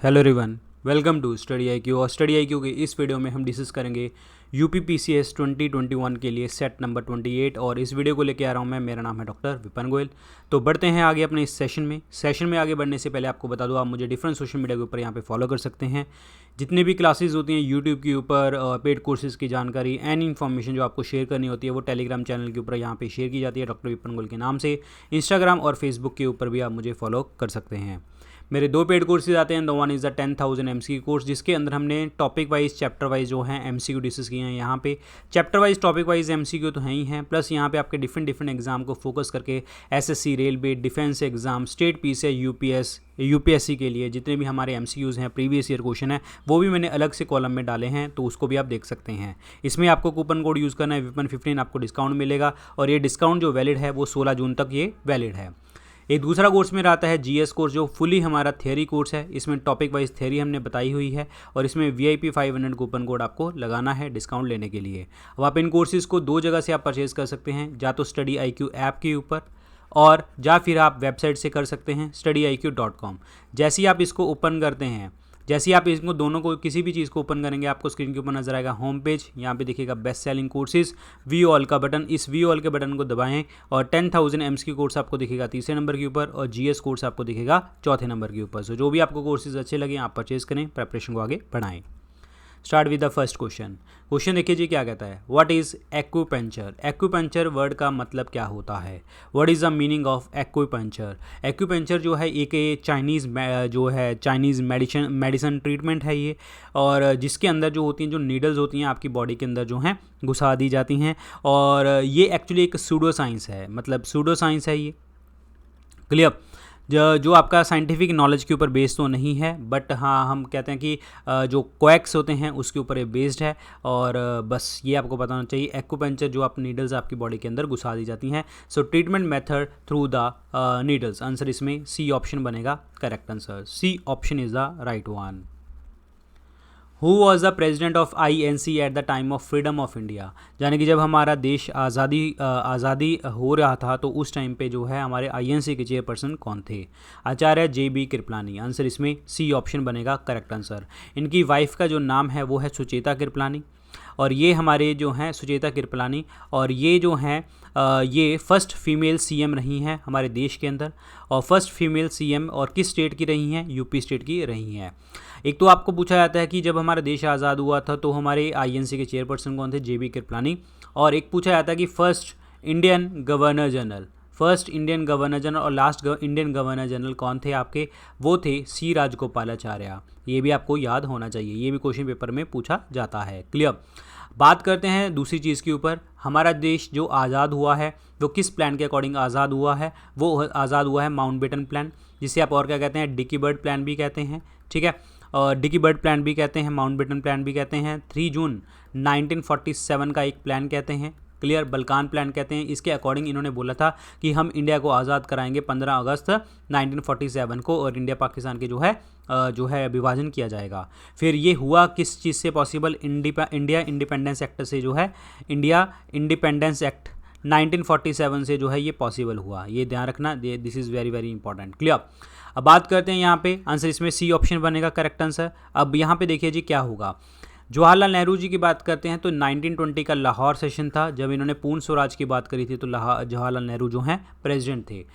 Hello everyone, welcome to study I Q. और study I Q के इस video में हम डिस्कस करेंगे यूपी पीसीएस 2021 के लिए सेट नंबर 28। और इस वीडियो को लेकर आ रहा हूँ मैं, मेरा नाम है डॉक्टर विपिन गोयल। तो बढ़ते हैं आगे अपने इस सेशन में आगे बढ़ने से पहले आपको बता दूँ, आप मुझे डिफरेंट सोशल मीडिया के ऊपर यहाँ पे फॉलो कर सकते हैं। जितनी भी क्लासेस होती हैं यूट्यूब के ऊपर, पेड कोर्सेज की जानकारी एंड इन्फॉर्मेशन जो आपको शेयर करनी होती है वो टेलीग्राम चैनल के ऊपर यहाँ पे शेयर की जाती है डॉक्टर विपिन गोयल के नाम से। इंस्टाग्राम और फेसबुक के ऊपर भी आप मुझे फॉलो कर सकते हैं। मेरे दो पेड कोर्सेज आते हैं। The one is the 10,000 MCQ course, जिसके अंदर हमने टॉपिक वाइज चैप्टर वाइज जो है MCQ डिस्कस किए हैं। यहाँ पे chapter wise topic wise MCQ तो हैं ही हैं, प्लस यहाँ पे आपके डिफरेंट एग्जाम को फोकस करके SSC, railway, defence exam, state पीस है, यूपीएससी के लिए जितने भी हमारे MCQs हैं, प्रीवियस ईयर क्वेश्चन है, वो भी मैंने अलग से कॉलम में डाले हैं, तो उसको भी आप देख सकते हैं। इसमें आपको कूपन कोड यूज़ करना है विपिन15, आपको डिस्काउंट मिलेगा। और ये डिस्काउंट जो वैलिड है वो 16 जून तक ये वैलिड है। एक दूसरा कोर्स मेरा आता है GS कोर्स, जो फुली हमारा थियरी कोर्स है। इसमें टॉपिक वाइज थियरी हमने बताई हुई है और इसमें VIP 500 कूपन कोड आपको लगाना है डिस्काउंट लेने के लिए। अब आप इन कोर्सेज़ को दो जगह से आप परचेज़ कर सकते हैं, या तो स्टडी IQ ऐप के ऊपर और या फिर आप वेबसाइट से कर सकते हैं studiiq.com। जैसे ही आप इसको ओपन करते हैं, जैसे ही आप इसको दोनों को किसी भी चीज़ को ओपन करेंगे, आपको स्क्रीन के ऊपर नजर आएगा होम पेज। यहाँ पे देखिएगा best selling courses, view all का बटन। इस व्यू ऑल के बटन को दबाएं और 10,000 MCQ कोर्स आपको दिखेगा तीसरे नंबर के ऊपर और GS कोर्स आपको दिखेगा चौथे नंबर के ऊपर। सो जो भी आपको कोर्सेज अच्छे लगे आप परचेज करें, प्रेपरेशन को आगे बढ़ाएं। Start with the first question देखिए जी, क्या कहता है, what is acupuncture. Acupuncture word का मतलब क्या होता है, what is the meaning of acupuncture. Acupuncture जो है एक चाइनीज़ मेडिसिन ट्रीटमेंट है ये, और जिसके अंदर जो होती हैं, जो नीडल्स होती हैं आपकी बॉडी के अंदर जो हैं घुसा दी जाती हैं। और ये एक्चुअली एक सूडो साइंस है, मतलब सूडो साइंस है ये, क्लियर। जो आपका साइंटिफिक नॉलेज के ऊपर बेस्ड तो नहीं है, बट हाँ हम कहते हैं कि जो क्वैक्स होते हैं उसके ऊपर ये बेस्ड है। और बस ये आपको पता होना चाहिए। एक्यूपंक्चर जो आप नीडल्स आपकी बॉडी के अंदर घुसा दी जाती हैं। सो treatment method through the needles. Answer इसमें C ऑप्शन बनेगा correct answer. C option is the right one. Who was the president of INC at the time of freedom of India. यानी कि जब हमारा देश आज़ादी हो रहा था तो उस टाइम पे जो है हमारे INC के चेयरपर्सन कौन थे। आचार्य JB कृपलानी। आंसर इसमें C ऑप्शन बनेगा करेक्ट आंसर। इनकी वाइफ का जो नाम है वो है सुचेता कृपलानी, और ये हमारे जो हैं सुचेता कृपलानी, और ये जो हैं ये फर्स्ट फीमेल CM रही हैं हमारे देश के अंदर। और फर्स्ट फीमेल CM और किस स्टेट की रही हैं, UP स्टेट की रही हैं। एक तो आपको पूछा जाता है कि जब हमारा देश आज़ाद हुआ था तो हमारे INC के चेयरपर्सन कौन थे, JB कृपलानी। और एक पूछा जाता है कि फर्स्ट इंडियन गवर्नर जनरल और लास्ट इंडियन गवर्नर जनरल कौन थे आपके, वो थे C राजगोपालाचार्य। ये भी आपको याद होना चाहिए, ये भी क्वेश्चन पेपर में पूछा जाता है, क्लियर। बात करते हैं दूसरी चीज़ के ऊपर। हमारा देश जो आज़ाद हुआ है वो किस प्लान के अकॉर्डिंग आज़ाद हुआ है, वो आज़ाद हुआ है माउंटबेटन प्लान, जिसे आप और क्या कहते हैं, डिकी बर्ड प्लान भी कहते हैं, ठीक है। और डिकी बर्ड प्लान भी कहते हैं, माउंटबेटन प्लान भी कहते हैं। 3 जून 1947 का एक प्लान कहते हैं, क्लियर। बल्कान प्लान कहते हैं। इसके अकॉर्डिंग इन्होंने बोला था कि हम इंडिया को आज़ाद कराएंगे 15 अगस्त 1947 को, और इंडिया पाकिस्तान के जो है विभाजन किया जाएगा। फिर ये हुआ किस चीज़ से पॉसिबल, इंडिया इंडिपेंडेंस एक्ट से जो है, इंडिया इंडिपेंडेंस एक्ट 1947 से जो है ये पॉसिबल हुआ। ये ध्यान रखना, this is very very important, clear. अब बात करते हैं यहाँ पे, आंसर इसमें C ऑप्शन बनेगा करेक्ट आंसर। अब यहाँ पे देखिए जी क्या होगा। जवाहरलाल नेहरू जी की बात करते हैं तो 1920 का लाहौर सेशन था जब इन्होंने पूर्ण स्वराज की बात करी थी, तो जवाहरलाल नेहरू जो हैं प्रेसिडेंट थे।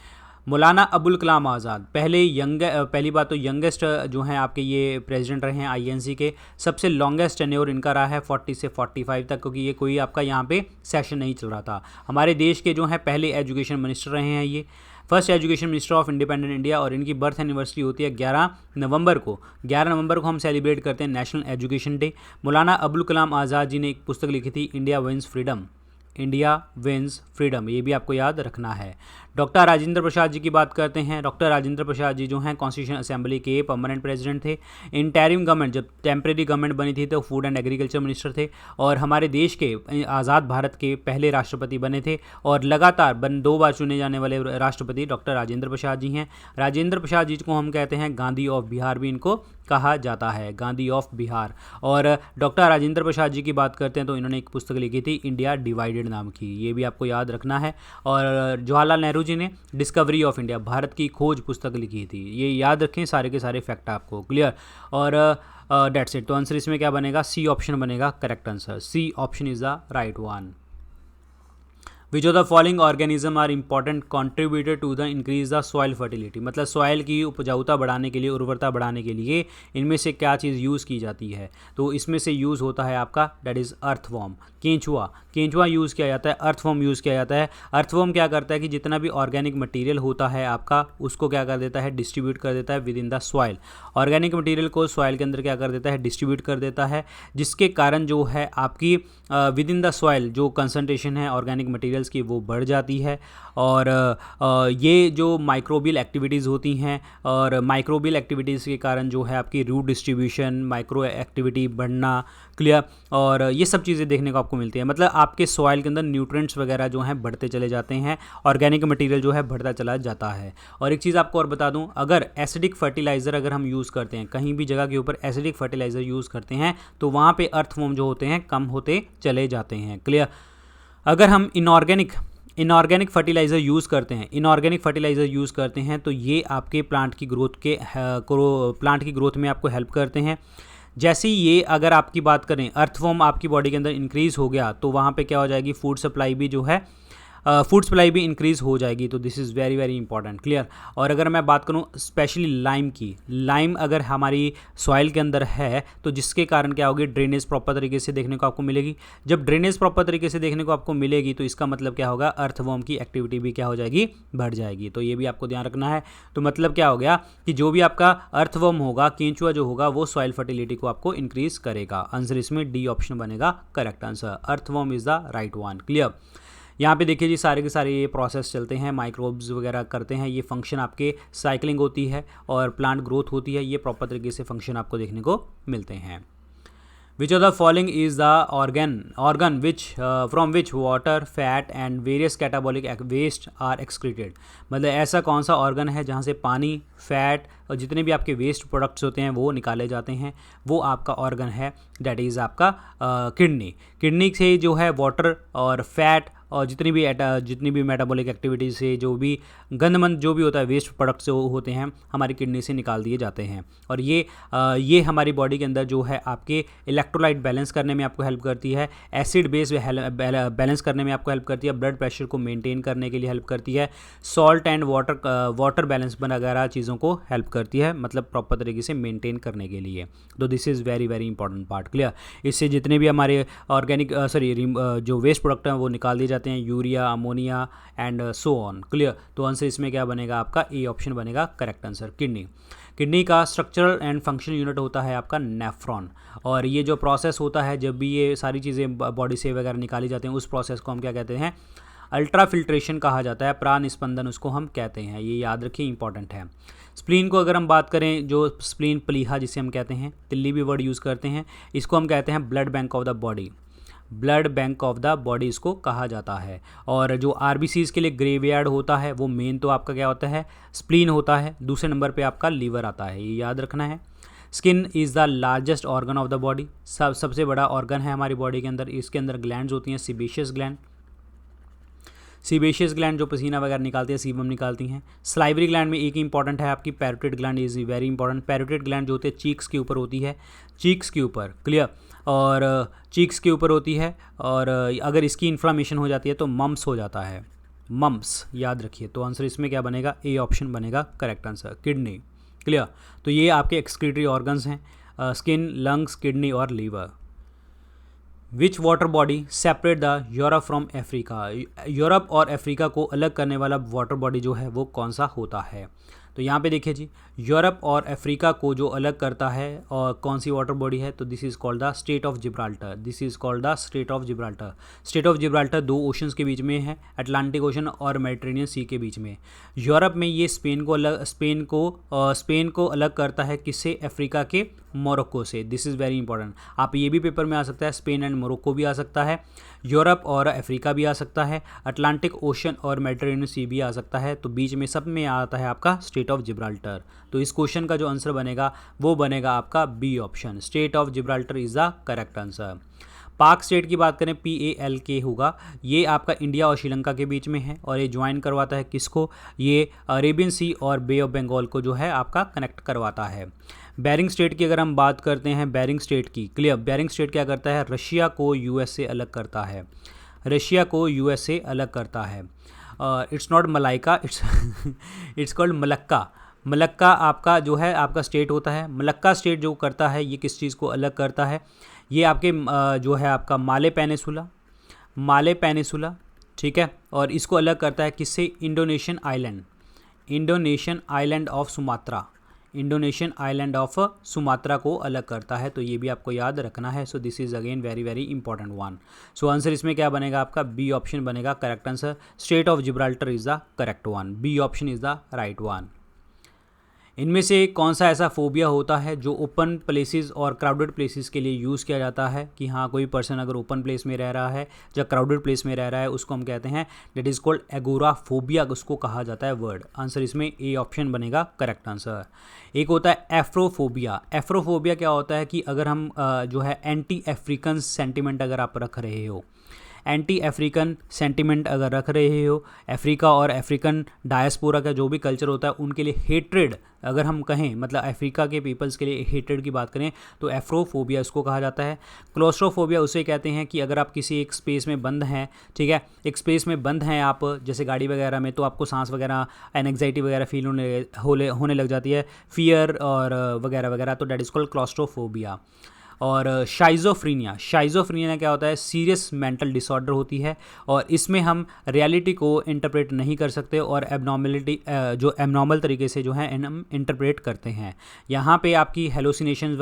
मौलाना अबुल कलाम आज़ाद पहली बात तो यंगेस्ट जो हैं आपके ये प्रेसिडेंट रहे हैं INC के। सबसे लॉन्गेस्ट टेन्योर इनका रहा है 40 से 45 तक, क्योंकि ये कोई आपका यहाँ पे सेशन नहीं चल रहा था। हमारे देश के जो हैं पहले एजुकेशन मिनिस्टर रहे हैं ये, first education minister of independent India. और इनकी बर्थ एनिवर्सरी होती है 11 नवंबर को हम सेलिब्रेट करते हैं national education day. Maulana Abul Kalam Azad ji ने एक पुस्तक लिखी थी, इंडिया विंस फ्रीडम, ये भी आपको याद रखना है। डॉक्टर राजेंद्र प्रसाद जी की बात करते हैं। डॉक्टर राजेंद्र प्रसाद जी जो हैं कॉन्स्टिट्यूशन असेंबली के परमानेंट प्रेसिडेंट थे। इंटरिम गवर्नमेंट, जब टेम्परेरी गवर्नमेंट बनी थी तो फूड एंड एग्रीकल्चर मिनिस्टर थे, और हमारे देश के आज़ाद भारत के पहले राष्ट्रपति बने थे। और लगातार 2 बार चुने जाने वाले राष्ट्रपति डॉक्टर राजेंद्र प्रसाद जी हैं। राजेंद्र प्रसाद जी को हम कहते हैं गांधी ऑफ बिहार भी इनको कहा जाता है, गांधी ऑफ बिहार। और डॉक्टर राजेंद्र प्रसाद जी की बात करते हैं तो इन्होंने एक पुस्तक लिखी थी, इंडिया डिवाइडेड नाम की, ये भी आपको याद रखना है। और जवाहरलाल नेहरू जी ने डिस्कवरी ऑफ इंडिया, भारत की खोज पुस्तक लिखी थी। ये याद रखें सारे के सारे फैक्ट आपको, क्लियर। और डेट्स इट। तो आंसर इसमें क्या बनेगा, सी ऑप्शन बनेगा correct answer. C option is the right one. Which of the following organism are important contributor to the increase the soil fertility, मतलब सॉइल की उपजाऊता बढ़ाने के लिए, उर्वरता बढ़ाने के लिए इनमें से क्या चीज़ यूज़ की जाती है। तो इसमें से यूज़ होता है आपका दैट इज़ अर्थवॉर्म, केंचुआ। केंचुआ यूज़ किया जाता है, अर्थवॉर्म यूज़ किया जाता है। अर्थवॉर्म क्या करता है कि जितना भी ऑर्गेनिक मटेरियल होता है आपका, उसको क्या कर देता है, डिस्ट्रीब्यूट कर देता है with in the soil. Organic material को सॉइल के अंदर क्या कर देता है, डिस्ट्रीब्यूट कर देता है, जिसके कारण जो है आपकी विद इन द सॉइल जो कंसंट्रेशन है ऑर्गेनिक मटेरियल्स की वो बढ़ जाती है। और ये जो माइक्रोबियल एक्टिविटीज़ होती हैं, और माइक्रोबियल एक्टिविटीज़ के कारण जो है आपकी रूट डिस्ट्रीब्यूशन, माइक्रो एक्टिविटी बढ़ना, क्लियर। और ये सब चीज़ें देखने को आपको मिलती है, मतलब आपके सॉइल के अंदर न्यूट्रिएंट्स वगैरह जो हैं बढ़ते चले जाते हैं, ऑर्गेनिक मटेरियल जो है बढ़ता चला जाता है। और एक चीज़ आपको और बता दूं, अगर एसिडिक फर्टिलाइज़र अगर हम यूज़ करते हैं, कहीं भी जगह के ऊपर एसिडिक फर्टिलाइज़र यूज़ करते हैं, तो वहाँ पे अर्थवॉर्म जो होते हैं कम होते चले जाते हैं, क्लियर। अगर हम इनऑर्गेनिक फर्टिलाइज़र यूज़ करते हैं तो ये आपके प्लांट की ग्रोथ में आपको हेल्प करते हैं। जैसे ही ये अगर आपकी बात करें, अर्थवॉर्म आपकी बॉडी के अंदर इंक्रीज़ हो गया तो वहाँ पे क्या हो जाएगी, फूड सप्लाई भी इंक्रीज़ हो जाएगी। तो this is very very important, clear. और अगर मैं बात करूँ स्पेशली लाइम की, लाइम अगर हमारी सॉइल के अंदर है तो जिसके कारण क्या होगी, ड्रेनेज प्रॉपर तरीके से देखने को आपको मिलेगी। जब ड्रेनेज प्रॉपर तरीके से देखने को आपको मिलेगी तो इसका मतलब क्या होगा, अर्थवॉर्म की एक्टिविटी भी क्या हो जाएगी, बढ़ जाएगी। तो ये भी आपको ध्यान रखना है। तो मतलब क्या हो गया कि जो भी आपका अर्थवॉर्म होगा, केंचुआ जो होगा, वो सॉइल फर्टिलिटी को आपको इंक्रीज करेगा। आंसर इसमें डी ऑप्शन बनेगा correct answer. Earthworm is the right one, clear. यहाँ पे देखिए जी, सारे के सारे ये प्रोसेस चलते हैं, माइक्रोब्स वगैरह करते हैं, ये फंक्शन आपके साइकिलिंग होती है और प्लांट ग्रोथ होती है, ये प्रॉपर तरीके से फंक्शन आपको देखने को मिलते हैं। Which of the following is the organ which from which water, fat and various catabolic waste are excreted, मतलब ऐसा कौन सा ऑर्गन है जहाँ से पानी, फैट और जितने भी आपके वेस्ट प्रोडक्ट्स होते हैं वो निकाले जाते हैं, वो आपका ऑर्गन है दैट इज़ आपका किडनी से जो है वाटर और फैट और जितनी भी मेटाबॉलिक एक्टिविटी से जो भी गंदमंद जो भी होता है, वेस्ट प्रोडक्ट्स जो होते हैं हमारी किडनी से निकाल दिए जाते हैं। और ये हमारी बॉडी के अंदर जो है आपके इलेक्ट्रोलाइट बैलेंस करने में आपको हेल्प करती है, एसिड बेस बैलेंस करने में आपको हेल्प करती है, ब्लड प्रेशर को मेंटेन करने के लिए हेल्प करती है, सॉल्ट एंड वाटर बैलेंस वगैरह चीज़ों को हेल्प करती है, मतलब प्रॉपर तरीके से मेंटेन करने के लिए। तो this is very very important part, clear. इससे जितने भी हमारे ऑर्गेनिक जो वेस्ट प्रोडक्ट हैं वो निकाल दिए जाते हैं, urea, ammonia and so on, clear. तो आंसर इसमें क्या बनेगा आपका, ए ऑप्शन बनेगा करेक्ट आंसर। किडनी का स्ट्रक्चरल एंड फंक्शनल यूनिट होता है आपका नेफ्रॉन। और ये जो प्रोसेस होता है, जब भी ये सारी चीज़ें बॉडी से वगैरह निकाली जाती हैं, उस प्रोसेस को हम क्या कहते हैं, अल्ट्रा फिल्ट्रेशन कहा जाता है, प्रानिस्पंदन उसको हम कहते हैं, ये याद रखिए, इंपॉर्टेंट है। स्प्लीन को अगर हम बात करें, जो स्प्लीन प्लीहा जिसे हम कहते हैं, तिल्ली भी वर्ड यूज़ करते हैं, इसको हम कहते हैं blood bank of the body, blood bank of the body इसको कहा जाता है। और जो आरबीसीज के लिए ग्रेवयार्ड होता है, वो मेन तो आपका क्या होता है, स्प्लीन होता है, दूसरे नंबर पे आपका लीवर आता है, ये याद रखना है। Skin is the largest organ of the body, सबसे बड़ा ऑर्गन है हमारी बॉडी के अंदर। इसके अंदर ग्लैंड्स होती हैं, सीबेशियस ग्लैंड जो पसीना वगैरह निकालती है, सीबम निकालती हैं। स्लाइवरी ग्लैंड में एक ही इंपॉर्टेंट है आपकी parotid gland, is very important. Parotid gland जो होती है चीक्स के ऊपर होती है, चीक्स के ऊपर, क्लियर, और चीक्स के ऊपर होती है। और अगर इसकी इन्फ्लामेशन हो जाती है तो मम्स हो जाता है, मम्स याद रखिए। तो आंसर इसमें क्या बनेगा, ए ऑप्शन बनेगा करेक्ट आंसर, किडनी, क्लियर। तो ये आपके एक्सक्रीटरी ऑर्गन्स हैं, स्किन, लंग्स, किडनी और liver. Which water body separate the Europe from Africa, Europe और अफ्रीका को अलग करने वाला वाटर बॉडी जो है वो कौन सा होता है। तो यहाँ पे देखिए जी, यूरोप और अफ्रीका को जो अलग करता है और कौन सी वाटर बॉडी है, तो this is called the state of Gibraltar, this is called the state of Gibraltar. State of Gibraltar दो ओशंस के बीच में है, अटलांटिक ओशन और मेडिटेरेनियन सी के बीच में। यूरोप में ये स्पेन को अलग करता है, किससे, अफ्रीका के मोरक्को से। दिस इज़ वेरी इंपॉर्टेंट, आप ये भी पेपर में आ सकता है, स्पेन एंड मोरक्को भी आ सकता है, यूरोप और अफ्रीका भी आ सकता है, अटलांटिक ओशन और मेडिटेरेनियन सी भी आ सकता है। तो बीच में सब में आता है आपका स्टेट ऑफ जिब्राल्टर। तो इस क्वेश्चन का जो आंसर बनेगा वो बनेगा आपका B option, strait of Gibraltar is the correct answer. Palk strait की बात करें PALK होगा, ये आपका इंडिया और श्रीलंका के बीच में है और ये ज्वाइन करवाता है किसको, ये अरेबियन सी और बे ऑफ बंगाल को जो है आपका कनेक्ट करवाता है। बेरिंग स्टेट की अगर हम बात करते हैं, बेरिंग स्टेट की, क्लियर, बेरिंग स्टेट क्या करता है, रशिया को यूएस से अलग करता है, रशिया को यूएस से अलग करता है। It's not Malaika, it's called Malacca. Malacca आपका जो है आपका स्टेट होता है। मलक्का स्टेट जो करता है ये किस चीज़ को अलग करता है, ये आपके जो है आपका माले पेनिसुला, माले पेनिसुला, ठीक है, और इसको अलग करता है किससे, Indonesian island, Indonesian island of Sumatra, Indonesian island of Sumatra को अलग करता है। तो ये भी आपको याद रखना है। So this is again very very important one. So answer इसमें क्या बनेगा आपका, बी ऑप्शन बनेगा correct answer. Strait of Gibraltar is the correct one, B option is the right one. इनमें से कौन सा ऐसा फोबिया होता है जो ओपन प्लेसेस और क्राउडेड प्लेसेस के लिए यूज़ किया जाता है, कि हाँ कोई पर्सन अगर ओपन प्लेस में रह रहा है या क्राउडेड प्लेस में रह रहा है उसको हम कहते हैं दैट इज़ कॉल्ड एगोराफोबिया, उसको कहा जाता है वर्ड। आंसर इसमें ए ऑप्शन बनेगा करेक्ट आंसर। एक होता है एफ्रोफोबिया। एफ्रोफोबिया क्या होता है कि अगर हम जो है एंटी अफ्रीकन सेंटिमेंट अगर आप रख रहे हो, एंटी अफ्रीकन सेंटिमेंट अगर रख रहे हो, अफ्रीका और अफ्रीकन डायस्पोरा का जो भी कल्चर होता है उनके लिए हेट्रेड अगर हम कहें, मतलब अफ्रीका के पीपल्स के लिए हेट्रेड की बात करें तो एफ्रोफोबिया इसको कहा जाता है। क्लोस्ट्रोफोबिया उसे कहते हैं कि अगर आप किसी एक स्पेस में बंद हैं, ठीक है, एक स्पेस में बंद हैं आप, जैसे गाड़ी वगैरह में, तो आपको सांस वगैरह एनग्जाइटी वगैरह फील होने लग जाती है, फियर और वगैरह वगैरह, तो डेट इज़ कॉल्ड क्लोस्ट्रोफोबिया। और शाइज़ोफ्रीनिया, शाइज़ोफ्रीनिया क्या होता है, सीरियस मेंटल डिसऑर्डर होती है और इसमें हम रियलिटी को इंटरप्रेट नहीं कर सकते और एबनॉर्मलिटी जो एबनॉर्मल तरीके से जो है हम इंटरप्रेट करते हैं। यहाँ पे आपकी हेलोसिनेशंस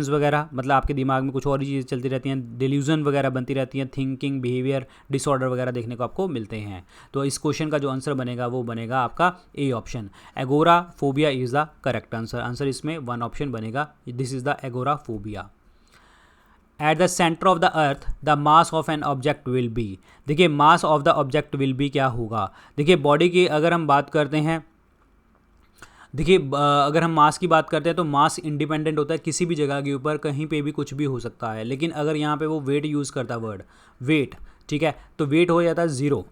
वगैरह मतलब आपके दिमाग में कुछ और ही चीज़ें चलती रहती हैं, डिल्यूजन वगैरह बनती रहती हैं, थिंकिंग बिहेवियर डिसऑर्डर वगैरह देखने को आपको मिलते हैं। तो इस क्वेश्चन का जो आंसर बनेगा वो बनेगा आपका A option, agoraphobia is the correct answer. Answer इसमें वन ऑप्शन बनेगा, this is the agoraphobia. At the centre of the earth the mass of an object will be. देखिए mass of the object will be क्या होगा, देखिए body की अगर हम बात करते हैं, देखिए अगर हम मास की बात करते हैं तो मास इंडिपेंडेंट होता है किसी भी जगह के ऊपर, कहीं पे भी कुछ भी हो सकता है। लेकिन अगर यहाँ पे वो वेट यूज़ करता है, वर्ड वेट, ठीक है, तो वेट हो जाता है ज़ीरो।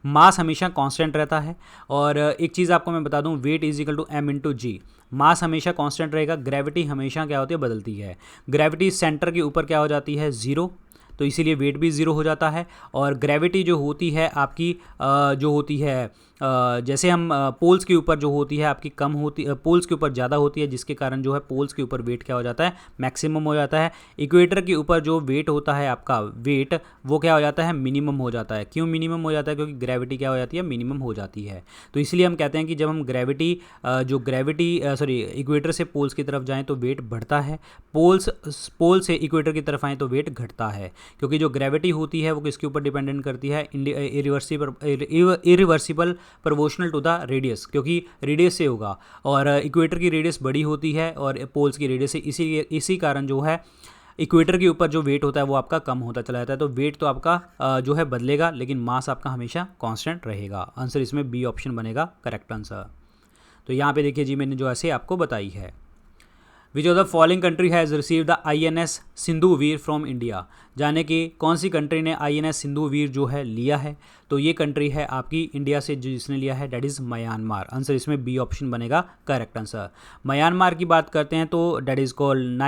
मास हमेशा कांस्टेंट रहता है। और एक चीज़ आपको मैं बता दूं, weight is equal to m into g. Mass हमेशा कांस्टेंट रहेगा, ग्रेविटी हमेशा क्या होती है, बदलती है। ग्रेविटी सेंटर के ऊपर क्या हो जाती है, ज़ीरो, तो इसीलिए वेट भी ज़ीरो हो जाता है। और ग्रेविटी जो होती है आपकी जो होती है जैसे हम पोल्स के ऊपर जो होती है आपकी कम होती, पोल्स के ऊपर ज़्यादा होती है, जिसके कारण जो है पोल्स के ऊपर वेट क्या हो जाता है, मैक्सिमम हो जाता है। इक्वेटर के ऊपर जो वेट होता है आपका वेट, वो क्या हो जाता है, मिनिमम हो जाता है। क्यों मिनिमम हो जाता है, क्योंकि ग्रेविटी क्या हो जाती है, मिनिमम हो जाती है। तो इसलिए हम कहते हैं कि जब हम इक्वेटर से पोल्स की तरफ जाएँ तो वेट बढ़ता है, पोल से इक्वेटर की तरफ आएँ तो वेट घटता है। क्योंकि जो ग्रेविटी होती है वो किसके ऊपर डिपेंडेंट करती है, irreversible proportional to the radius, क्योंकि रेडियस से होगा और इक्वेटर की रेडियस बड़ी होती है और पोल्स की रेडियस से, इसी कारण जो है इक्वेटर के ऊपर जो वेट होता है वो आपका कम होता चला जाता है। तो वेट तो आपका जो है बदलेगा, लेकिन मास आपका हमेशा कांस्टेंट रहेगा। आंसर इसमें बी ऑप्शन बनेगा करेक्ट आंसर। तो यहाँ पे देखिए जी, मैंने जो ऐसे आपको बताई है, which of the following country has receive the INS Sindhuvir from India. जाने कि कौन सी कंट्री ने INS सिंधुवीर जो है लिया है, तो ये कंट्री है आपकी इंडिया से जिसने लिया है, डेट इज़ म्यांमार। आंसर इसमें बी ऑप्शन बनेगा करेक्ट आंसर। म्यांमार की बात करते हैं तो डेट इज़ कॉल्ड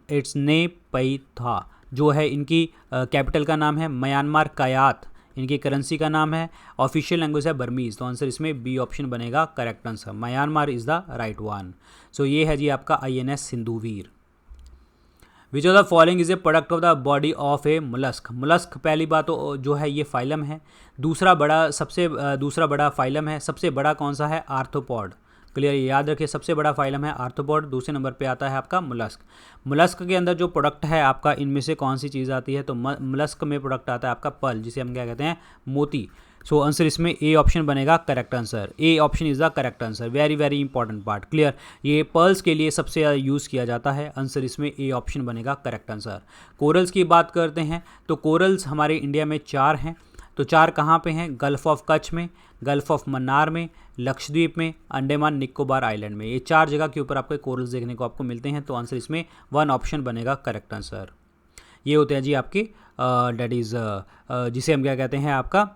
इट्स नेपैथा, जो है इनकी कैपिटल का नाम है। म्यांमार कायात इनकी करेंसी का नाम है। ऑफिशियल लैंग्वेज है बर्मीज़। तो आंसर इसमें बी ऑप्शन बनेगा correct answer, Myanmar is the right one. So ये है जी आपका INS Sindhuvir. Which of the following is a product of the body of a mollusc. Mollusc पहली बात तो जो है ये फाइलम है, दूसरा बड़ा फाइलम है। सबसे बड़ा कौन सा है, आर्थ्रोपॉड। क्लियर, याद रखिए, सबसे बड़ा फाइलम है आर्थ्रोपॉड, दूसरे नंबर पे आता है आपका मोलस्क। मोलस्क के अंदर जो प्रोडक्ट है आपका, इनमें से कौन सी चीज़ आती है, तो मोलस्क में प्रोडक्ट आता है आपका पर्ल, जिसे हम क्या कहते हैं, मोती। सो आंसर इसमें ए ऑप्शन बनेगा correct answer. A option is the correct answer, very very important part. Clear, ये पर्ल्स के लिए सबसे ज़्यादा यूज़ किया जाता है। आंसर इसमें ए ऑप्शन बनेगा करेक्ट आंसर। कोरल्स की बात करते हैं तो कोरल्स हमारे इंडिया में 4 हैं। तो 4 कहाँ पे हैं? गल्फ ऑफ कच्छ में, गल्फ ऑफ मन्नार में, लक्षद्वीप में, अंडमान निकोबार आइलैंड में। ये 4 जगह के ऊपर आपको कोरल्स देखने को आपको मिलते हैं। तो आंसर इसमें 1 ऑप्शन बनेगा करेक्ट आंसर। ये होते हैं जी आपके डेट इज़ जिसे हम क्या कहते हैं आपका,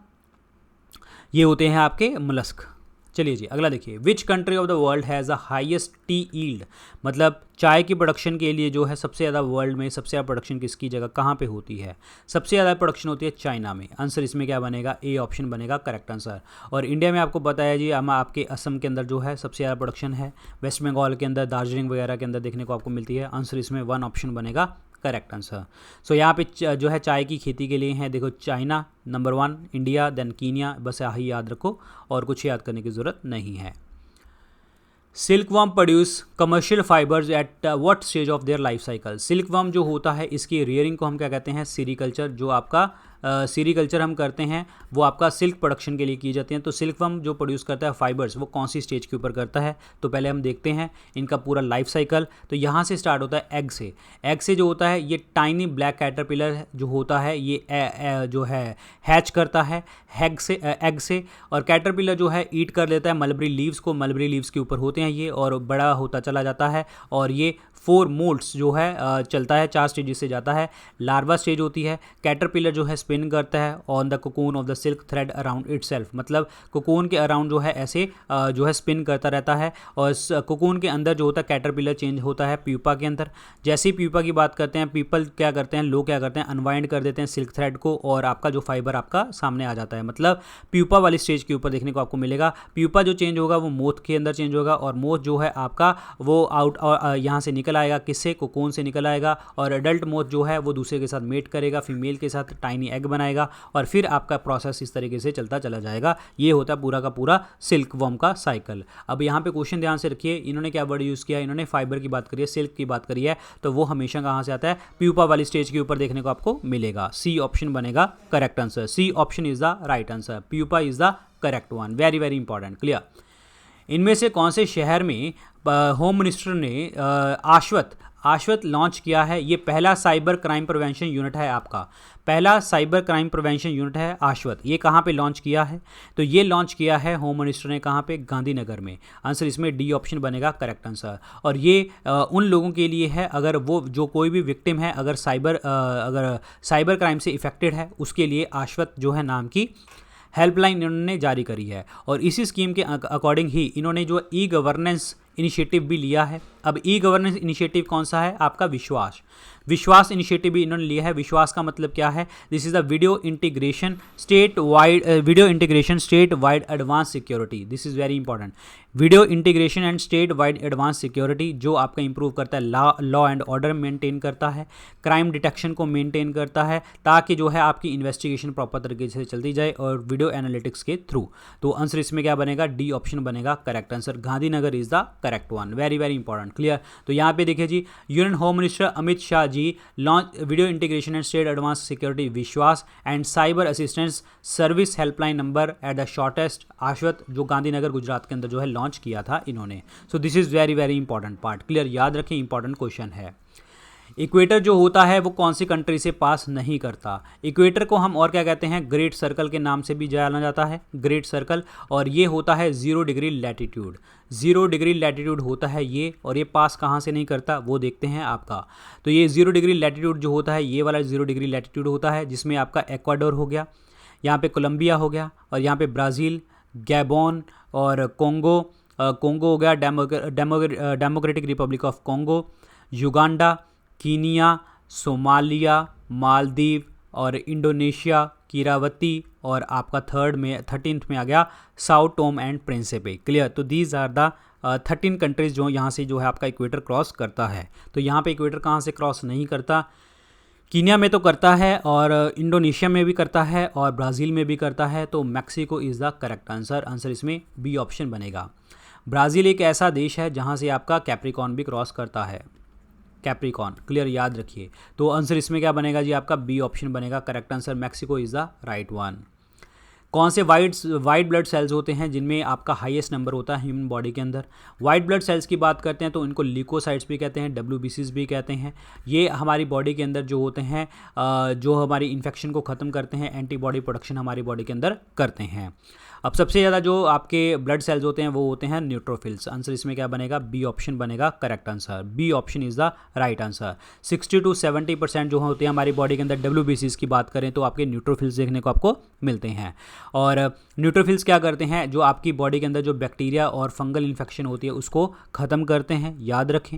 ये होते हैं आपके मोलस्क। चलिए जी अगला देखिए, which country of the world has the highest T yield, मतलब चाय की प्रोडक्शन के लिए जो है सबसे ज़्यादा वर्ल्ड में सबसे ज़्यादा प्रोडक्शन किसकी जगह कहाँ पे होती है? सबसे ज़्यादा प्रोडक्शन होती है चाइना में। आंसर इसमें क्या बनेगा? ए ऑप्शन बनेगा करेक्ट आंसर। और इंडिया में आपको पता है जी, हम आपके असम के अंदर जो है सबसे ज़्यादा प्रोडक्शन है, वेस्ट बंगाल के अंदर, दार्जिलिंग वगैरह के अंदर देखने को आपको मिलती है। आंसर इसमें 1 ऑप्शन बनेगा करेक्ट आंसर। सो यहाँ पे जो है चाय की खेती के लिए है, देखो China number 1, India, then Kenya, बस यही याद रखो और कुछ याद करने की ज़रूरत नहीं है। Silkworm produce commercial fibres at what stage of their life cycle. Silkworm जो होता है इसकी रेयरिंग को हम क्या कहते हैं? सीरीकल्चर। जो आपका सीरीकल्चर हम करते हैं वो आपका सिल्क प्रोडक्शन के लिए की जाती हैं। तो सिल्कवर्म जो प्रोड्यूस करता है फाइबर्स, वो कौन सी स्टेज के ऊपर करता है? तो पहले हम देखते हैं इनका पूरा लाइफ साइकिल। तो यहाँ से स्टार्ट होता है एग से। एग से जो होता है ये टाइनी ब्लैक कैटरपिलर जो होता है ये जो है हैच करता है एग से, और कैटरपिलर जो है ईट कर लेता है मलबरी लीव्स को। मलबरी लीव्स के ऊपर होते हैं ये और बड़ा होता चला जाता है, और ये 4 मोल्ड्स जो है चलता है, 4 स्टेजेस से जाता है। लार्वा स्टेज होती है, कैटरपिलर जो है स्पिन करता है on the cocoon of the silk thread around itself, मतलब कोकून के अराउंड जो है ऐसे जो है स्पिन करता रहता है। और कोकून के अंदर जो होता है कैटरपिलर चेंज होता है प्यूपा के अंदर। जैसे ही प्यूपा की बात करते हैं, पीपल क्या करते हैं, लोग क्या करते हैं, अनवाइंड कर देते हैं सिल्क थ्रेड को और आपका जो फाइबर आपका सामने आ जाता है। मतलब प्यूपा वाली स्टेज के ऊपर देखने को आपको मिलेगा। प्यूपा जो चेंज होगा वो मोथ के अंदर चेंज होगा, और मोथ जो है आपका वो आउट यहाँ से निकल आएगा, किससे? कोकून से निकल आएगा। और एडल्ट मोथ जो है वो दूसरे के साथ मेट करेगा, फीमेल के साथ टाइनी एग बनाएगा, और फिर आपका प्रोसेस इस तरीके से चलता चला जाएगा। ये होता है पूरा का पूरा सिल्क वर्म का साइकिल। अब यहाँ पे क्वेश्चन ध्यान से रखिए, इन्होंने क्या वर्ड यूज़ किया? इन्होंने फाइबर की बात करी है, सिल्क की बात करी है, तो वो हमेशा कहाँ से आता है? प्यूपा वाली स्टेज के ऊपर देखने को आपको मिलेगा। सी ऑप्शन बनेगा correct answer. C option is the right answer. Pupa is the correct one. Very very important. Clear? इनमें से कौन से शहर में होम मिनिस्टर ने आश्वत लॉन्च किया है? ये पहला साइबर क्राइम प्रिवेंशन यूनिट है आपका, पहला साइबर क्राइम प्रिवेंशन यूनिट है आश्वत। ये कहाँ पे लॉन्च किया है? तो ये लॉन्च किया है होम मिनिस्टर ने, कहाँ पे? गांधीनगर में। आंसर इसमें डी ऑप्शन बनेगा करेक्ट आंसर। और ये उन लोगों के लिए है अगर वो जो कोई भी विक्टिम है अगर साइबर क्राइम से इफेक्टेड है, उसके लिए आश्वत जो है नाम की हेल्पलाइन इन्होंने जारी करी है। और इसी स्कीम के अकॉर्डिंग ही इन्होंने जो ई गवर्नेंस इनिशिएटिव भी लिया है। अब ई गवर्नेंस इनिशिएटिव कौन सा है? आपका विश्वास इनिशिएटिव भी इन्होंने लिया है। विश्वास का मतलब क्या है? This is the video integration state wide advance security. This is very important. Video integration and state wide advance security, जो आपका इंप्रूव करता है लॉ एंड ऑर्डर मेंटेन करता है, क्राइम डिटेक्शन को मेंटेन करता है, ताकि जो है आपकी इन्वेस्टिगेशन प्रॉपर तरीके से चलती जाए और वीडियो एनालिटिक्स के थ्रू। तो आंसर इसमें क्या बनेगा? डी ऑप्शन बनेगा correct answer. Gandhinagar is the correct one. Very very important. Clear? तो यहाँ पे देखिए जी, union home minister Amit Shah ji launch video integration and state advance security Vishwas and cyber assistance service helpline number at the shortest आश्वत, जो गांधीनगर गुजरात के अंदर जो है लॉन्च किया था इन्होंने। So this is very very important part. Clear? याद रखें, इंपॉर्टेंट क्वेश्चन है। इक्वेटर जो होता है वो कौन सी कंट्री से पास नहीं करता? इक्वेटर को हम और क्या कहते हैं? ग्रेट सर्कल के नाम से भी जाना जाता है, ग्रेट सर्कल। और ये होता है 0 डिग्री लैटिट्यूड। 0 डिग्री लैटिट्यूड होता है ये, और ये पास कहाँ से नहीं करता वो देखते हैं आपका। तो ये 0 डिग्री लैटिट्यूड जो होता है, ये वाला 0 डिग्री लैटिट्यूड होता है, जिसमें आपका एक्वाडोर हो गया, यहाँ पे कोलंबिया हो गया, और यहाँ पे ब्राज़ील, गैबोन और कोंगो हो गया, democratic Republic of Congo, Uganda, Kenya, Somalia, Maldives और इंडोनेशिया, किरावती, और आपका 13th में आ गया साउ टोम एंड प्रिंसिपे। क्लियर? तो दीज आर द 13 कंट्रीज जो यहाँ से जो है आपका इक्वेटर क्रॉस करता है। तो यहाँ पे इक्वेटर कहाँ से क्रॉस नहीं करता? कीनिया में तो करता है, और इंडोनेशिया में भी करता है, और ब्राज़ील में भी करता है। तो Mexico is the correct answer. Answer इसमें बी ऑप्शन बनेगा। ब्राज़ील एक ऐसा देश है जहाँ से आपका कैप्रिकॉर्न भी क्रॉस करता है, कैप्रिकॉर्न। क्लियर? याद रखिए। तो आंसर इसमें क्या बनेगा जी? आपका बी ऑप्शन बनेगा correct answer. Mexico is the right one. कौन से वाइट ब्लड सेल्स होते हैं जिनमें आपका हाईएस्ट नंबर होता है ह्यूमन बॉडी के अंदर? वाइट ब्लड सेल्स की बात करते हैं तो इनको ल्यूकोसाइट्स भी कहते हैं, WBCs भी कहते हैं। ये हमारी बॉडी के अंदर जो होते हैं जो हमारी इन्फेक्शन को ख़त्म करते हैं, एंटीबॉडी प्रोडक्शन हमारी बॉडी के अंदर करते हैं। अब सबसे ज़्यादा जो आपके ब्लड सेल्स होते हैं वो होते हैं न्यूट्रोफिल्स। आंसर इसमें क्या बनेगा? बी ऑप्शन बनेगा correct answer. B option is the right answer. 60 to 70% जो होते हैं हमारी बॉडी के अंदर WBCs की बात करें तो आपके न्यूट्रोफिल्स देखने को आपको मिलते हैं। और न्यूट्रोफिल्स क्या करते हैं? जो आपकी बॉडी के अंदर जो बैक्टीरिया और फंगल इन्फेक्शन होती है उसको ख़त्म करते हैं, याद रखें।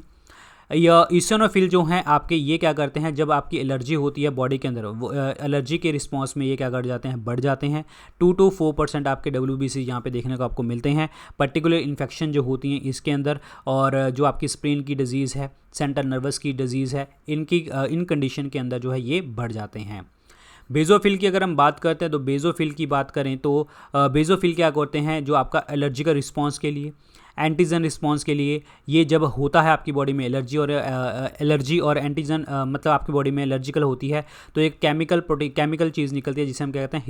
या ईओसिनोफिल जो हैं आपके, ये क्या करते हैं? जब आपकी एलर्जी होती है बॉडी के अंदर, वो एलर्जी के रिस्पॉन्स में ये क्या कर जाते हैं? बढ़ जाते हैं। 2 to 4% आपके WBC यहाँ पे देखने को आपको मिलते हैं। पर्टिकुलर इन्फेक्शन जो होती हैं इसके अंदर, और जो आपकी स्प्लीन की डिजीज़ है, सेंट्रल नर्वस की डिजीज़ है, इन कंडीशन के अंदर जो है ये बढ़ जाते हैं। बेज़ोफिल की अगर हम बात करते हैं तो बेज़ोफिल की बात करें तो बेज़ोफिल क्या करते हैं? जो आपका एलर्जी का रिस्पॉन्स के लिए, एंटीजन रिस्पॉन्स के लिए, ये जब होता है आपकी बॉडी में एलर्जी और एंटीजन, मतलब आपकी बॉडी में एलर्जिकल होती है तो एक केमिकल चीज़ निकलती है जिसे हम क्या कहते हैं?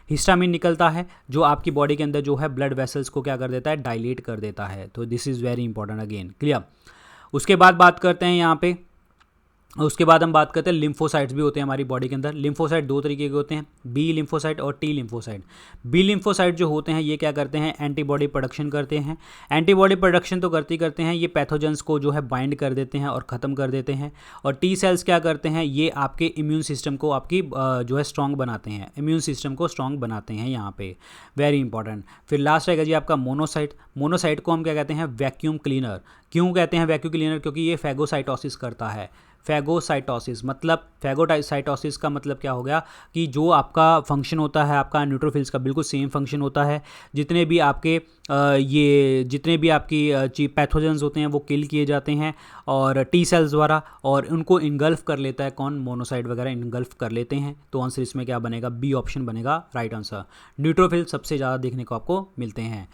हिस्टामिन निकलता है, जो आपकी बॉडी के अंदर जो है ब्लड वेसल्स को क्या कर देता है? डायलेट कर देता है। तो this is very important again, clear. उसके बाद बात करते हैं यहाँ पे, उसके बाद हम बात करते हैं लिम्फोसाइट्स भी होते हैं हमारी बॉडी के अंदर। लिम्फोसाइट दो तरीके के होते हैं, बी लिम्फोसाइट और टी लिम्फोसाइट। बी लिम्फोसाइट जो होते हैं ये क्या करते हैं? एंटीबॉडी प्रोडक्शन करते हैं। एंटीबॉडी प्रोडक्शन तो करते हैं, ये पैथोजेंस को जो है बाइंड कर देते हैं और ख़त्म कर देते हैं। और टी सेल्स क्या करते हैं? ये आपके इम्यून सिस्टम को आपकी जो है स्ट्रॉन्ग बनाते हैं, इम्यून सिस्टम को स्ट्रॉन्ग बनाते हैं यहाँ पे, वेरी इंपॉर्टेंट। फिर लास्ट रहेगा जी आपका मोनोसाइट। मोनोसाइट को हम क्या कहते हैं? Vacuum cleaner. क्यों कहते हैं वैक्यूम क्लीनर? क्योंकि ये फैगोसाइटोसिस करता है। फैगोसाइटोसिस मतलब, फैगोसाइटोसिस का मतलब क्या हो गया कि जो आपका फंक्शन होता है आपका न्यूट्रोफिल्स का बिल्कुल सेम फंक्शन होता है। जितने भी आपकी पैथोजेंस होते हैं वो किल किए जाते हैं और टी सेल्स द्वारा, और उनको इनगल्फ कर लेता है कौन? मोनोसाइट वगैरह इनगल्फ कर लेते हैं। तो आंसर इसमें क्या बनेगा? बी ऑप्शन बनेगा राइट आंसर। न्यूट्रोफिल सबसे ज़्यादा देखने को आपको मिलते हैं।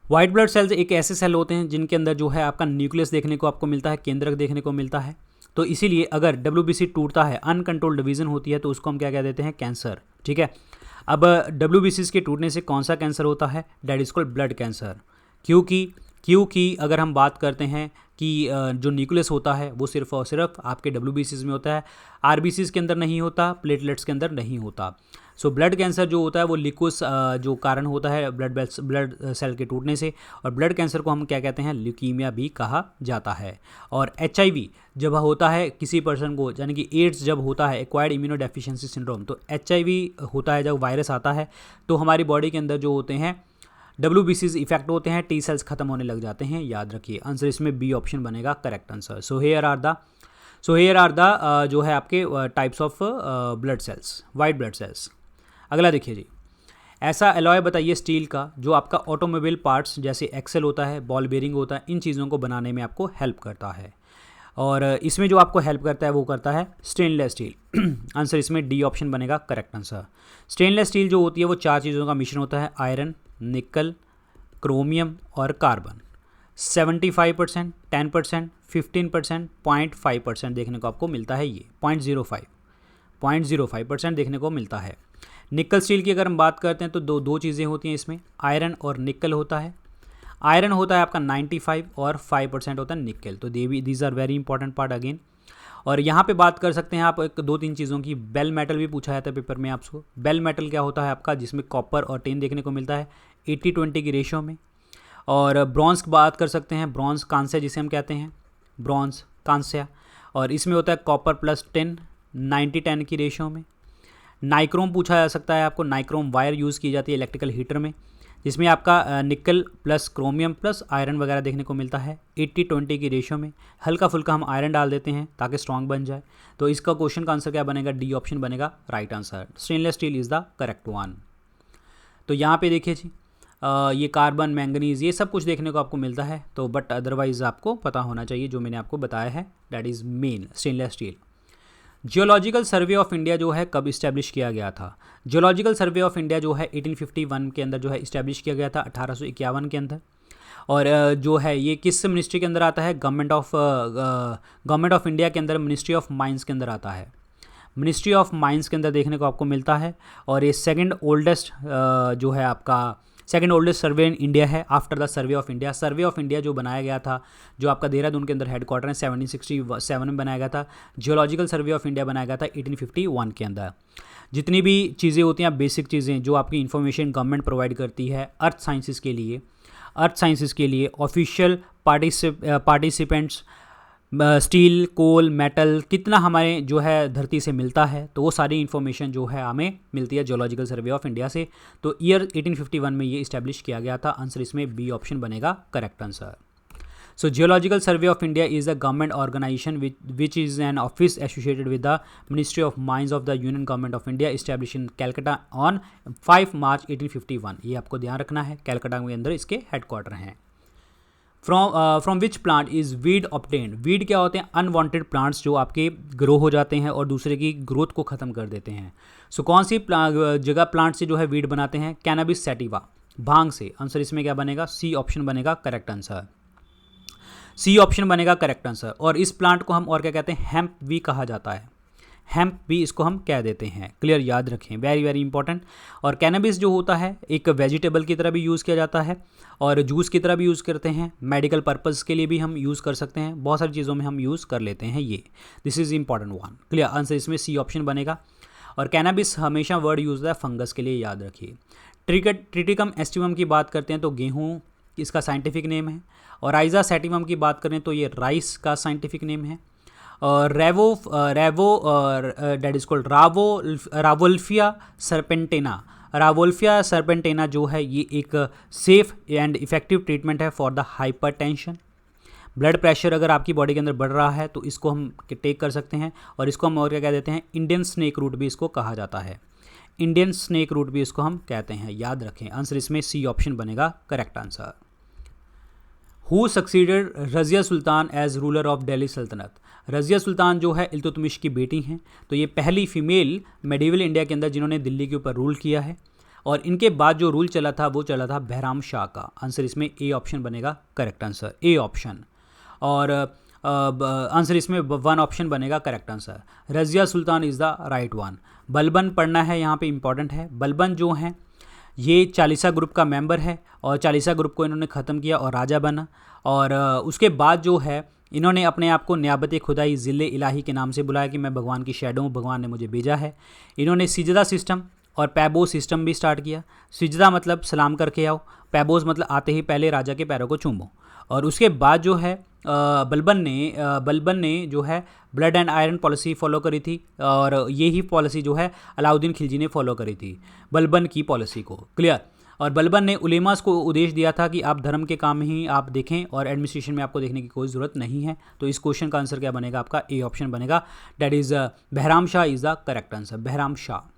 वाइट ब्लड सेल्स एक ऐसे सेल होते हैं जिनके अंदर जो है आपका न्यूक्लियस देखने को आपको मिलता है, केंद्रक देखने को मिलता है। तो इसीलिए अगर WBC टूटता है, अनकंट्रोल्ड डिवीजन होती है, तो उसको हम क्या कह देते हैं? कैंसर, ठीक है। अब WBCs के टूटने से कौन सा कैंसर होता है? That is called blood cancer. क्योंकि अगर हम बात करते हैं कि जो न्यूक्लियस होता है वो सिर्फ और सिर्फ आपके WBCs में होता है, RBCs के अंदर नहीं होता, प्लेटलेट्स के अंदर नहीं होता। सो ब्लड कैंसर जो होता है वो लिक्विस जो कारण होता है ब्लड सेल के टूटने से, और ब्लड कैंसर को हम क्या कहते हैं? ल्यूकीमिया भी कहा जाता है। और HIV जब होता है किसी पर्सन को, यानी कि एड्स जब होता है, एक्वायर्ड इम्यूनो डेफिशिएंसी सिंड्रोम, तो HIV होता है जब वायरस आता है तो हमारी बॉडी के अंदर जो होते हैं WBCs इफेक्ट होते हैं, टी सेल्स खत्म होने लग जाते हैं, याद रखिए। आंसर इसमें बी ऑप्शन बनेगा correct answer. So here are the जो है आपके types of blood cells, white blood cells. अगला देखिए जी, ऐसा एलॉय बताइए स्टील का जो आपका ऑटोमोबाइल पार्ट्स जैसे एक्सेल होता है, बॉल बेरिंग होता है, इन चीज़ों को बनाने में आपको हेल्प करता है। और इसमें जो आपको हेल्प करता है वो करता है स्टेनलेस स्टील। आंसर इसमें डी ऑप्शन बनेगा करेक्ट आंसर। स्टेनलेस स्टील जो होती है वो चार चीज़ों का मिश्रण होता है, आयरन, निकल, क्रोमियम और कार्बन। 75%, 10%, 15%, 0.5% देखने को आपको मिलता है, ये 0.05% देखने को मिलता है। निकल स्टील की अगर हम बात करते हैं तो दो चीज़ें होती हैं इसमें, आयरन और निकल होता है। आयरन होता है आपका 95 और 5% होता है निकल। तो these are very important part again. और यहाँ पे बात कर सकते हैं आप एक दो तीन चीज़ों की। बेल मेटल भी पूछा जाता है पेपर में आपको। बेल मेटल क्या होता है आपका, जिसमें कॉपर और टिन देखने को मिलता है 80-20 की रेशियो में। और ब्रॉन्ज की बात कर सकते हैं, ब्रॉन्ज कांस्य जिसे हम कहते हैं, ब्रॉन्ज कांस्य, और इसमें होता है कॉपर प्लस टिन 90-10 की रेशियो में। नाइक्रोम पूछा जा सकता है आपको, नाइक्रोम वायर यूज़ की जाती है इलेक्ट्रिकल हीटर में, जिसमें आपका nickel plus chromium plus iron वगैरह देखने को मिलता है 80-20 की रेशियो में। हल्का फुल्का हम आयरन डाल देते हैं ताकि स्ट्रॉन्ग बन जाए। तो इसका क्वेश्चन का आंसर क्या बनेगा, डी ऑप्शन बनेगा right answer. Stainless steel is the correct one. तो यहाँ पे देखिए जी, ये कार्बन, मैंगनीज, ये सब कुछ देखने को आपको मिलता है। तो बट अदरवाइज़ आपको पता होना चाहिए जो मैंने आपको बताया है, that is main stainless steel. Geological survey of India जो है कब इस्टेब्लिश किया गया था? जियोलॉजिकल सर्वे ऑफ इंडिया जो है 1851 के अंदर जो है इस्टेब्लिश किया गया था, 1851 के अंदर। और जो है ये किस मिनिस्ट्री के अंदर आता है? गवर्नमेंट ऑफ इंडिया के अंदर, मिनिस्ट्री ऑफ माइंस के अंदर आता है। मिनिस्ट्री ऑफ माइंस के अंदर देखने को आपको मिलता है। और ये सेकंड ओल्डेस्ट जो है आपका second oldest survey in India है after the survey of India. Survey of India जो बनाया गया था, जो आपका देहरादून के अंदर हेडक्वार्टर है, 1767 में बनाया गया था। जियोलॉजिकल सर्वे ऑफ इंडिया बनाया गया था 1851 के अंदर। जितनी भी चीज़ें होती हैं, बेसिक चीज़ें जो आपकी इन्फॉर्मेशन गवर्नमेंट प्रोवाइड करती है अर्थ साइंसेस के लिए ऑफिशियल पार्टिसिपेंट्स, स्टील, कोल, मेटल कितना हमारे जो है धरती से मिलता है, तो वो सारी इन्फॉर्मेशन जो है हमें मिलती है जियोलॉजिकल सर्वे ऑफ इंडिया से। तो ईयर 1851 में ये इस्टेब्लिश किया गया था। आंसर इसमें बी ऑप्शन बनेगा correct answer. So Geological Survey of India is a government organization which is an office associated with the Ministry of Mines of the Union Government of India, established in Calcutta on 5 March 1851। ये आपको ध्यान रखना है, कैलकाटा के अंदर इसके headquarter हैं। From which plant is weed obtained. Weed क्या होते हैं? अनवांटेड प्लांट्स जो आपके ग्रो हो जाते हैं और दूसरे की ग्रोथ को ख़त्म कर देते हैं। सो कौन सी जगह प्लांट से जो है वीड बनाते हैं? कैनाबिस सैटिवा, भांग से। आंसर इसमें क्या बनेगा? सी ऑप्शन बनेगा करेक्ट आंसर। सी ऑप्शन बनेगा करेक्ट आंसर। और इस प्लांट को हम और क्या कहते हैं? हेम्प भी कहा जाता है, हेम्प भी इसको हम कह देते हैं। क्लियर, याद रखें, वेरी वेरी इंपॉर्टेंट। और कैनबिस जो होता है एक वेजिटेबल की तरह भी यूज़ किया जाता है और जूस की तरह भी यूज़ करते हैं, मेडिकल पर्पज़ के लिए भी हम यूज़ कर सकते हैं, बहुत सारी चीज़ों में हम यूज़ कर लेते हैं ये। This is important one. Clear, answer इसमें सी ऑप्शन बनेगा। और कैनबिस हमेशा वर्ड यूज़ होता है फंगस के लिए, याद रखिए। ट्रिटिकम एस्टिवम की बात करते हैं तो गेहूँ इसका साइंटिफिक नेम है। और राइजा सैटिवम की बात करें तो ये राइस का साइंटिफिक नेम है। और that is called Rauvolfia serpentina जो है ये एक सेफ एंड इफेक्टिव ट्रीटमेंट है for the hypertension. Blood pressure अगर आपकी बॉडी के अंदर बढ़ रहा है तो इसको हम टेक कर सकते हैं। और इसको हम और क्या कह देते हैं? इंडियन स्नेक रूट भी इसको कहा जाता है, इंडियन स्नेक रूट भी इसको हम कहते हैं, याद रखें। आंसर इसमें सी ऑप्शन बनेगा correct answer. Who succeeded Razia Sultan as ruler of Delhi Sultanate. Razia सुल्तान जो है इल्तुतमिश की बेटी हैं, तो ये पहली फीमेल मेडिवल इंडिया के अंदर जिन्होंने दिल्ली के ऊपर रूल किया है। और इनके बाद जो रूल चला था वो चला था बहराम शाह का। आंसर इसमें ए ऑप्शन बनेगा करेक्ट आंसर, ए ऑप्शन। और आंसर इसमें 1 ऑप्शन बनेगा correct answer. Razia Sultan is the right one. Balban पढ़ना है, यहाँ पे इंपॉर्टेंट है। बलबन जो हैं ये चालीसा ग्रुप का मेंबर है और चालीसा ग्रुप को इन्होंने ख़त्म किया और राजा बना। और उसके बाद जो है इन्होंने अपने आप को नियाबत खुदाई ज़िले इलाही के नाम से बुलाया कि मैं भगवान की शैडो हूँ, भगवान ने मुझे भेजा है। इन्होंने सिजदा सिस्टम और पैबो सिस्टम भी स्टार्ट किया। सिजदा मतलब सलाम करके आओ, पैबोज मतलब आते ही पहले राजा के पैरों को चूमो। और उसके बाद जो है बलबन ने जो है blood and iron policy follow करी थी। और यही पॉलिसी जो है अलाउद्दीन खिलजी ने फॉलो करी थी, बलबन की पॉलिसी को। क्लियर। और बलबन ने उलेमास को उद्देश्य दिया था कि आप धर्म के काम ही आप देखें और एडमिनिस्ट्रेशन में आपको देखने की कोई ज़रूरत नहीं है। तो इस क्वेश्चन का आंसर क्या बनेगा? आपका ए ऑप्शन बनेगा, that is Bahram Shah is the correct answer, Bahram Shah.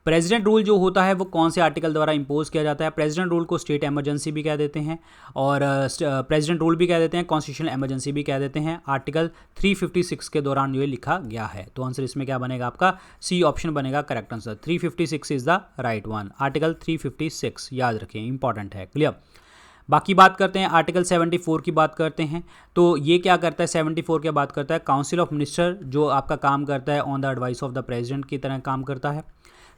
President rule जो होता है वो कौन से आर्टिकल द्वारा इंपोज किया जाता है? प्रेसिडेंट रूल को स्टेट इमरजेंसी भी कह देते हैं और प्रेसिडेंट रूल भी कह देते हैं, कॉन्स्टिट्यूशनल इमरजेंसी भी कह देते हैं। आर्टिकल 356 के दौरान ये लिखा गया है। तो आंसर इसमें क्या बनेगा? आपका सी ऑप्शन बनेगा correct answer. 356 is the right one. Article 356 याद रखें, इंपॉर्टेंट है। क्लियर। बाकी बात करते हैं आर्टिकल 74 की बात करते हैं। तो ये क्या करता है? 74 क्या बात करता है? काउंसिल ऑफ मिनिस्टर जो आपका काम करता है on the advice of the president की तरह काम करता है।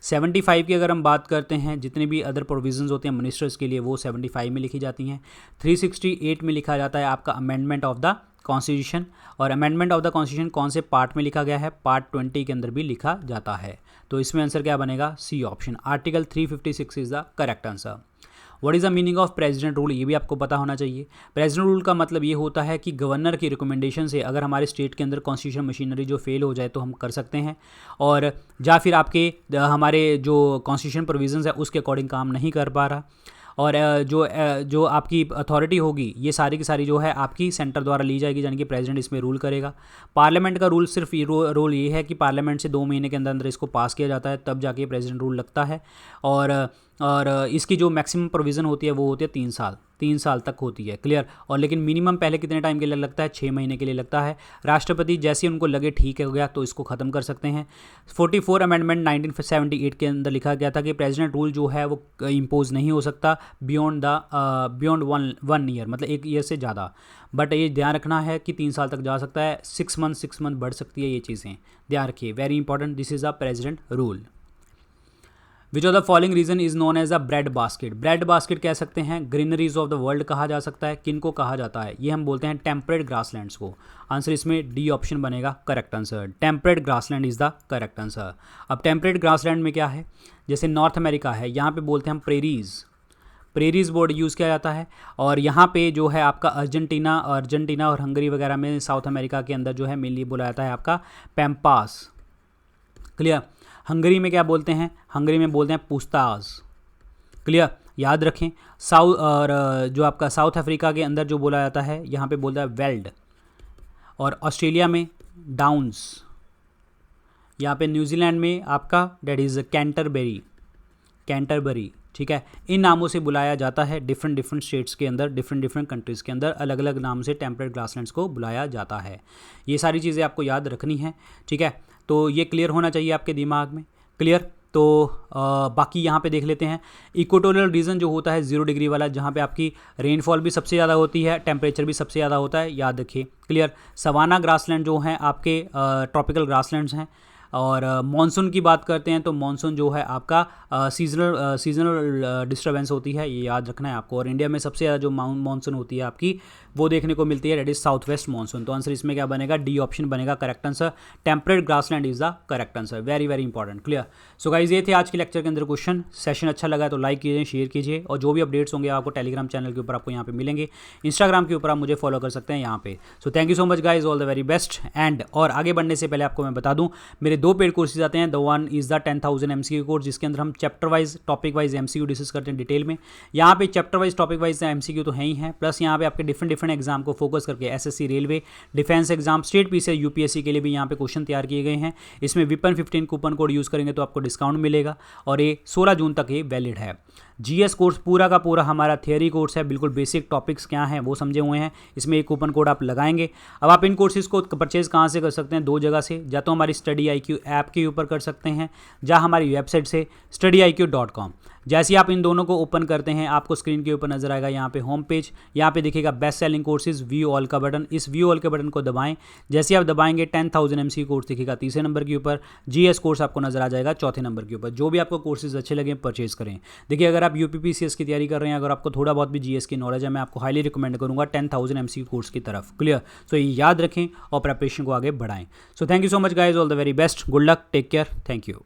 75 की अगर हम बात करते हैं, जितने भी अदर प्रोविजंस होते हैं मिनिस्टर्स के लिए वो 75 में लिखी जाती हैं। 368 में लिखा जाता है आपका अमेंडमेंट ऑफ द कॉन्स्टिट्यूशन। और अमेंडमेंट ऑफ द कॉन्स्टिट्यूशन कौन से पार्ट में लिखा गया है? पार्ट 20 के अंदर भी लिखा जाता है। तो इसमें आंसर क्या बनेगा? C option. Article 356 is the correct answer. What is the meaning of president rule? ये भी आपको पता होना चाहिए। प्रेसिडेंट रूल का मतलब ये होता है कि गवर्नर की रिकमेंडेशन से अगर हमारे स्टेट के अंदर कॉन्स्टिट्यूशन मशीनरी जो फेल हो जाए तो हम कर सकते हैं, और या फिर आपके हमारे जो कॉन्स्टिट्यूशन प्रोविजंस है उसके अकॉर्डिंग काम नहीं कर पा रहा, और जो आपकी अथॉरिटी होगी ये सारी की सारी जो है आपकी सेंटर द्वारा ली जाएगी, यानी कि प्रेसिडेंट इसमें रूल करेगा। पार्लियामेंट का रूल सिर्फ रोल ये है कि पार्लियामेंट से 2 महीने के अंदर अंदर इसको पास किया जाता है, तब जाके प्रेसिडेंट रूल लगता है। और इसकी जो मैक्सिमम प्रोविज़न होती है वो होती है 3 साल। 3 साल तक होती है, क्लियर। और लेकिन मिनिमम पहले कितने टाइम के लिए लगता है, 6 महीने के लिए लगता है। राष्ट्रपति जैसे उनको लगे ठीक है हो गया तो इसको ख़त्म कर सकते हैं। 44 अमेंडमेंट 1978 के अंदर लिखा गया था कि प्रेसिडेंट रूल जो है वो इम्पोज नहीं हो सकता बियॉन्ड 1 ईयर, मतलब 1 ईयर से ज़्यादा। बट ये ध्यान रखना है कि 3 साल तक जा सकता है, 6 मंथ बढ़ सकती है, ये चीज़ें ध्यान रखिए, very important. This is a president rule. Which of the following region is known as a bread basket. Bread basket कह सकते हैं, ग्रीनरीज ऑफ द वर्ल्ड कहा जा सकता है, किन को कहा जाता है, ये हम बोलते हैं टेम्परेट ग्रासलैंड्स को। आंसर इसमें डी ऑप्शन बनेगा correct answer, temperate grassland is the correct answer. अब टेम्परेट ग्रासलैंड में क्या है, जैसे नॉर्थ अमेरिका है, यहाँ पे बोलते हैं हम प्रेरीज वर्ड यूज़ किया जाता है। और यहाँ पे जो है आपका अर्जेंटीना और हंगरी वगैरह में साउथ अमेरिका के अंदर जो है मेनली बोला जाता है आपका पैम्पास, क्लियर। हंगरी में क्या बोलते हैं, हंगरी में बोलते हैं पुस्ताज, क्लियर, याद रखें। और जो आपका साउथ अफ्रीका के अंदर जो बोला जाता है यहाँ पे बोलता है वेल्ड। और ऑस्ट्रेलिया में डाउन्स, यहाँ पे न्यूजीलैंड में आपका डेट इज़ कैंटरबरी, ठीक है। इन नामों से बुलाया जाता है, डिफरेंट स्टेट्स के अंदर, डिफरेंट कंट्रीज़ के अंदर अलग अलग नाम से टेम्परेट ग्रासलैंड्स को बुलाया जाता है। ये सारी चीज़ें आपको याद रखनी है, ठीक है। तो ये क्लियर होना चाहिए आपके दिमाग में, क्लियर। तो बाकी यहाँ पे देख लेते हैं। इक्वेटोरियल रीजन जो होता है 0 डिग्री वाला, जहाँ पे आपकी रेनफॉल भी सबसे ज़्यादा होती है, टेम्परेचर भी सबसे ज़्यादा होता है, याद रखिए, क्लियर। सवाना ग्रासलैंड जो हैं आपके ट्रॉपिकल ग्रासलैंड्स हैं। और मॉनसून की बात करते हैं तो मॉनसून जो है आपका सीजनल डिस्टर्बेंस होती है, ये याद रखना है आपको। और इंडिया में सबसे ज़्यादा जो मॉनसून होती है आपकी वो देखने को मिलती है, that is south west monsoon. तो आंसर इसमें क्या बनेगा, डी ऑप्शन बनेगा correct answer, temperate grassland is the correct answer, very very important, clear. So guys ये थे आज के लेक्चर के अंदर क्वेश्चन। सेशन अच्छा लगा तो लाइक कीजिए, शेयर कीजिए, और जो भी अपडेट्स होंगे आपको टेलीग्राम चैनल के ऊपर आपको यहाँ पे मिलेंगे, इंस्टाग्राम के ऊपर आप मुझे फॉलो कर सकते हैं यहाँ पे। सो thank you so much guys, all the very best. And और आगे बढ़ने से पहले आपको मैं बता दूँ, मेरे 2 पेड कोर्सेज आते हैं। The one is the 10,000 MCQ course, जिसके अंदर हम chapter wise topic wise MCQ discuss करते हैं डिटेल में। यहाँ पे chapter wise topic wise MCQ तो है ही है, प्लस यहाँ पे आपके डिफरेंट एग्जाम को फोकस करके SSC, railway, defence exam, state PCS, UPSC के लिए भी यहाँ पे क्वेश्चन तैयार किए गए हैं। इसमें विपन 15 कूपन कोड यूज़ करेंगे तो आपको डिस्काउंट मिलेगा, और ये 16 जून तक ये वैलिड है। GS कोर्स पूरा का पूरा हमारा थियरी कोर्स है, बिल्कुल बेसिक टॉपिक्स क्या हैं वो समझे हुए हैं, इसमें एक कूपन कोड आप लगाएंगे। अब आप इन कोर्सेज को परचेज कहाँ से कर सकते हैं, 2 जगह से, या तो हमारी स्टडी IQ ऐप के ऊपर कर सकते हैं, या हमारी वेबसाइट से studiiq.com। जैसे ही आप इन दोनों को ओपन करते हैं आपको स्क्रीन के ऊपर नजर आएगा यहाँ पे होम पेज, यहाँ पे दिखेगा best selling courses, view all का बटन, इस व्यू ऑल के बटन को दबाएं। जैसे ही आप दबाएंगे 10,000 MCQ कोर्स दिखेगा 3 नंबर के ऊपर, GS कोर्स आपको नजर आ जाएगा 4 नंबर के ऊपर। जो भी आपको कोर्सेज अच्छे लगे परचेज करें। देखिए अगर आप UPPCS की तैयारी कर रहे हैं, अगर आपको थोड़ा बहुत भी GS की नॉलेज है, मैं आपको हाईली रिकमेंड करूँगा 10,000 MCQ कोर्स की तरफ, क्लियर। सो ये याद रखें और प्रेपरेशन को आगे बढ़ाएं। So thank you so much guys, all the very best, good luck, take care, thank you.